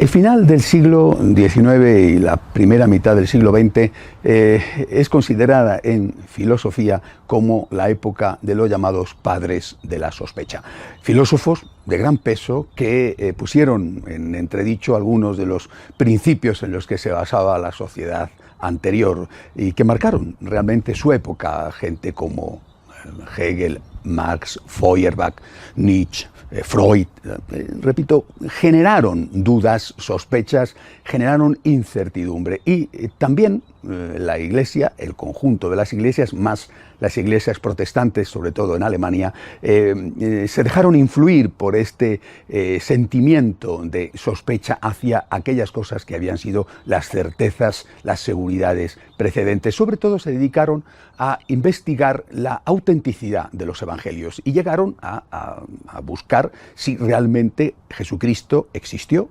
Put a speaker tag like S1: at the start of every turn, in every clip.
S1: El final del siglo XIX y la primera mitad del siglo XX es considerada en filosofía como la época de los llamados padres de la sospecha. Filósofos de gran peso que pusieron en entredicho algunos de los principios en los que se basaba la sociedad anterior y que marcaron realmente su época. Gente como Hegel, Marx, Feuerbach, Nietzsche, Freud, repito, generaron dudas, sospechas, generaron incertidumbre. Y también la Iglesia, el conjunto de las iglesias, más las iglesias protestantes, sobre todo en Alemania, se dejaron influir por este sentimiento de sospecha hacia aquellas cosas que habían sido las certezas, las seguridades precedentes. Sobre todo se dedicaron a investigar la autenticidad de los evangelios y llegaron a buscar si realmente Jesucristo existió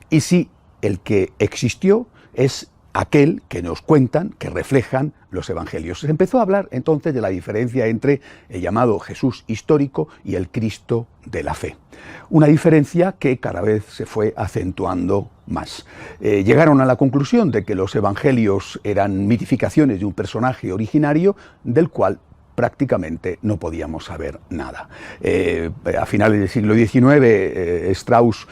S1: y si el que existió es aquel que nos cuentan, que reflejan los evangelios. Se empezó a hablar entonces de la diferencia entre el llamado Jesús histórico y el Cristo de la fe. Una diferencia que cada vez se fue acentuando más. Llegaron a la conclusión de que los evangelios eran mitificaciones de un personaje originario del cual prácticamente no podíamos saber nada. A finales del siglo XIX, Strauss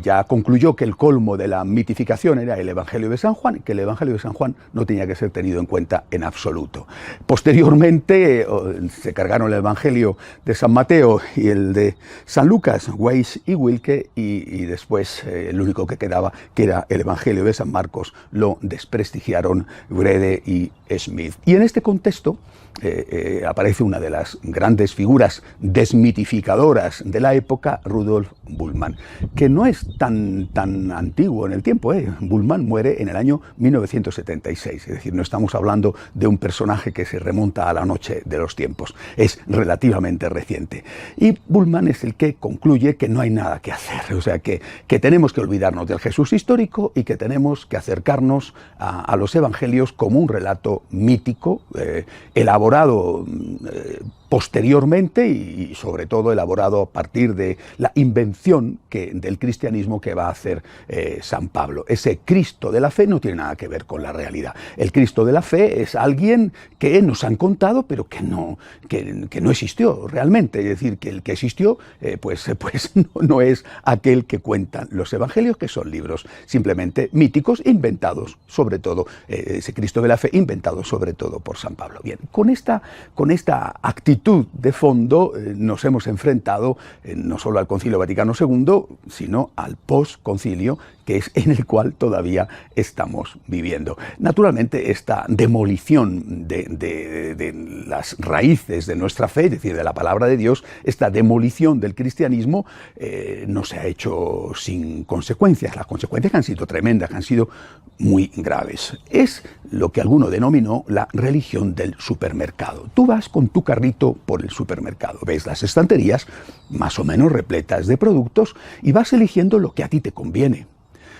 S1: ya concluyó que el colmo de la mitificación era el Evangelio de San Juan, que el Evangelio de San Juan no tenía que ser tenido en cuenta en absoluto. Posteriormente se cargaron el Evangelio de San Mateo y el de San Lucas, Weiss y Wilke, y después el único que quedaba, que era el Evangelio de San Marcos, lo desprestigiaron Wrede y Smith. Y en este contexto aparece una de las grandes figuras desmitificadoras de la época, Rudolf Bultmann, que no es tan antiguo en el tiempo. Bultmann muere en el año 1976, es decir, no estamos hablando de un personaje que se remonta a la noche de los tiempos, es relativamente reciente. Y Bultmann es el que concluye que no hay nada que hacer, o sea, que tenemos que olvidarnos del Jesús histórico y que tenemos que acercarnos a los evangelios como un relato mítico, elaborado posteriormente y sobre todo elaborado a partir de la invención del cristianismo que va a hacer San Pablo. Ese Cristo de la fe no tiene nada que ver con la realidad. El Cristo de la fe es alguien que nos han contado, pero que no existió realmente. Es decir, que el que existió pues no es aquel que cuentan los evangelios, que son libros simplemente míticos, inventados sobre todo, ese Cristo de la fe inventado sobre todo por San Pablo. Bien, con esta actitud de fondo nos hemos enfrentado no solo al Concilio Vaticano II, sino al posconcilio, que es en el cual todavía estamos viviendo. Naturalmente, esta demolición de las raíces de nuestra fe, es decir, de la palabra de Dios, esta demolición del cristianismo no se ha hecho sin consecuencias. Las consecuencias han sido tremendas, han sido muy graves. Es lo que alguno denominó la religión del supermercado. Tú vas con tu carrito por el supermercado, ves las estanterías más o menos repletas de productos y vas eligiendo lo que a ti te conviene.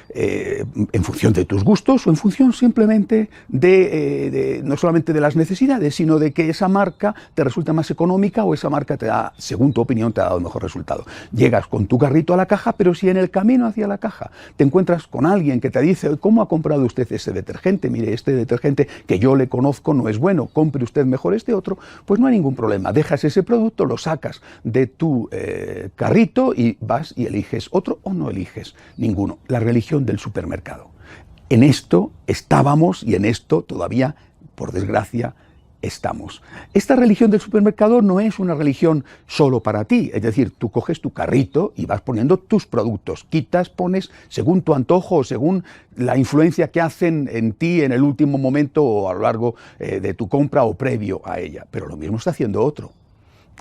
S1: En función de tus gustos o en función simplemente no solamente de las necesidades, sino de que esa marca te resulta más económica o esa marca te da, según tu opinión, te ha dado el mejor resultado. Llegas con tu carrito a la caja, pero si en el camino hacia la caja te encuentras con alguien que te dice: ¿cómo ha comprado usted ese detergente? Mire, este detergente que yo le conozco no es bueno, compre usted mejor este otro. Pues no hay ningún problema, dejas ese producto, lo sacas de tu carrito y vas y eliges otro o no eliges ninguno. La religión del supermercado. En esto estábamos y en esto todavía, por desgracia, estamos. Esta religión del supermercado no es una religión solo para ti, es decir, tú coges tu carrito y vas poniendo tus productos, quitas, pones según tu antojo o según la influencia que hacen en ti en el último momento o a lo largo de tu compra o previo a ella, pero lo mismo está haciendo otro.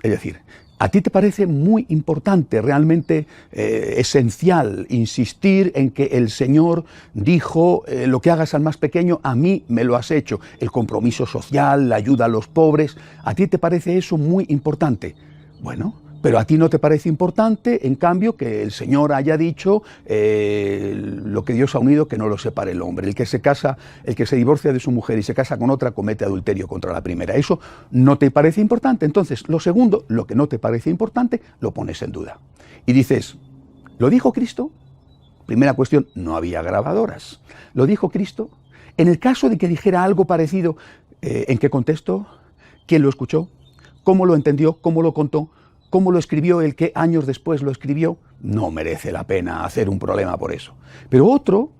S1: Es decir, ¿a ti te parece muy importante, realmente esencial, insistir en que el Señor dijo lo que hagas al más pequeño, a mí me lo has hecho? El compromiso social, la ayuda a los pobres, ¿a ti te parece eso muy importante? Bueno, pero a ti no te parece importante, en cambio, que el Señor haya dicho lo que Dios ha unido, que no lo separe el hombre. El que se divorcia de su mujer y se casa con otra, comete adulterio contra la primera. Eso no te parece importante. Entonces, lo segundo, lo que no te parece importante, lo pones en duda. Y dices: ¿lo dijo Cristo? Primera cuestión, no había grabadoras. ¿Lo dijo Cristo? En el caso de que dijera algo parecido, ¿en qué contexto? ¿Quién lo escuchó? ¿Cómo lo entendió? ¿Cómo lo contó? ¿Cómo lo escribió el que años después lo escribió? No merece la pena hacer un problema por eso. Pero otro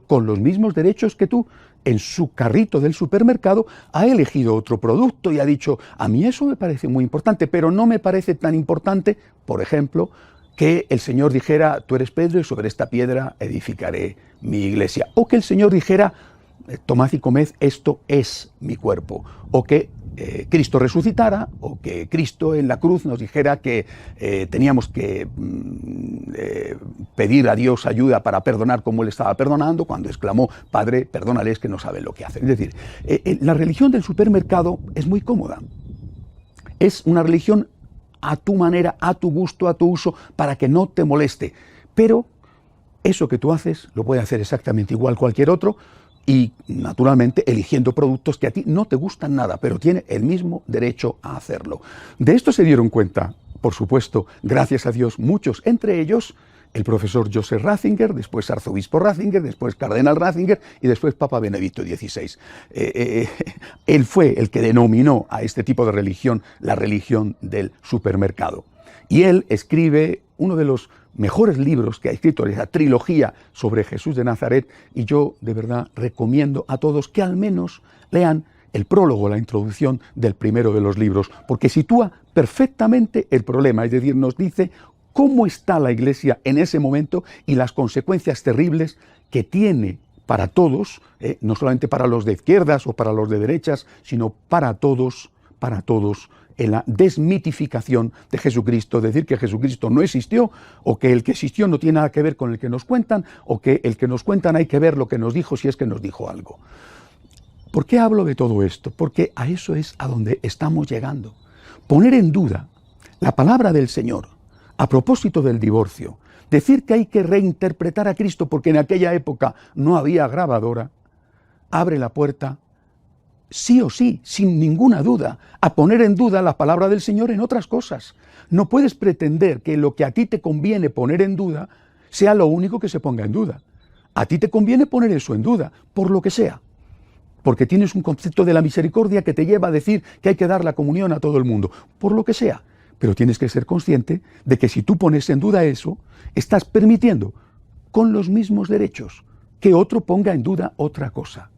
S1: con los mismos derechos que tú, en su carrito del supermercado, ha elegido otro producto y ha dicho, a mí eso me parece muy importante, pero no me parece tan importante, por ejemplo, que el Señor dijera, tú eres Pedro y sobre esta piedra edificaré mi iglesia. O que el Señor dijera, tomad y comed, esto es mi cuerpo. O que Cristo resucitara, o que Cristo en la cruz nos dijera que teníamos que pedir a Dios ayuda para perdonar como Él estaba perdonando, cuando exclamó, Padre, perdónales que no saben lo que hacen. Es decir, la religión del supermercado es muy cómoda. Es una religión a tu manera, a tu gusto, a tu uso, para que no te moleste. Pero eso que tú haces lo puede hacer exactamente igual cualquier otro, y naturalmente eligiendo productos que a ti no te gustan nada, pero tiene el mismo derecho a hacerlo. De esto se dieron cuenta, por supuesto, gracias a Dios, muchos, entre ellos el profesor Joseph Ratzinger, después arzobispo Ratzinger, después cardenal Ratzinger y después Papa Benedicto XVI. Él fue el que denominó a este tipo de religión la religión del supermercado. Y él escribe uno de los mejores libros que ha escrito, esa trilogía sobre Jesús de Nazaret, y yo de verdad recomiendo a todos que al menos lean el prólogo, la introducción del primero de los libros, porque sitúa perfectamente el problema, es decir, nos dice cómo está la Iglesia en ese momento y las consecuencias terribles que tiene para todos, no solamente para los de izquierdas o para los de derechas, sino para todos, en la desmitificación de Jesucristo, decir que Jesucristo no existió, o que el que existió no tiene nada que ver con el que nos cuentan, o que el que nos cuentan hay que ver lo que nos dijo si es que nos dijo algo. ¿Por qué hablo de todo esto? Porque a eso es a donde estamos llegando. Poner en duda la palabra del Señor a propósito del divorcio, decir que hay que reinterpretar a Cristo porque en aquella época no había grabadora, abre la puerta sí o sí, sin ninguna duda, a poner en duda la palabra del Señor en otras cosas. No puedes pretender que lo que a ti te conviene poner en duda sea lo único que se ponga en duda. A ti te conviene poner eso en duda, por lo que sea, porque tienes un concepto de la misericordia que te lleva a decir que hay que dar la comunión a todo el mundo, por lo que sea. Pero tienes que ser consciente de que si tú pones en duda eso, estás permitiendo, con los mismos derechos, que otro ponga en duda otra cosa.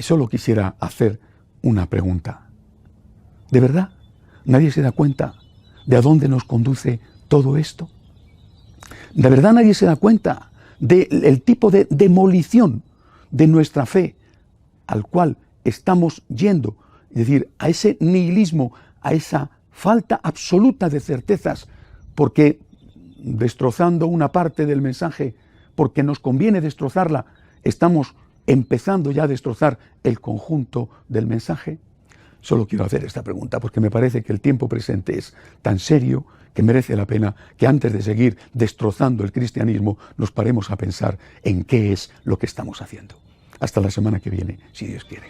S1: Solo quisiera hacer una pregunta. ¿De verdad nadie se da cuenta de a dónde nos conduce todo esto? ¿De verdad nadie se da cuenta del tipo de demolición de nuestra fe al cual estamos yendo? Es decir, a ese nihilismo, a esa falta absoluta de certezas, porque destrozando una parte del mensaje, porque nos conviene destrozarla, estamos empezando ya a destrozar el conjunto del mensaje. Solo quiero hacer esta pregunta porque me parece que el tiempo presente es tan serio que merece la pena que antes de seguir destrozando el cristianismo nos paremos a pensar en qué es lo que estamos haciendo. Hasta la semana que viene, si Dios quiere.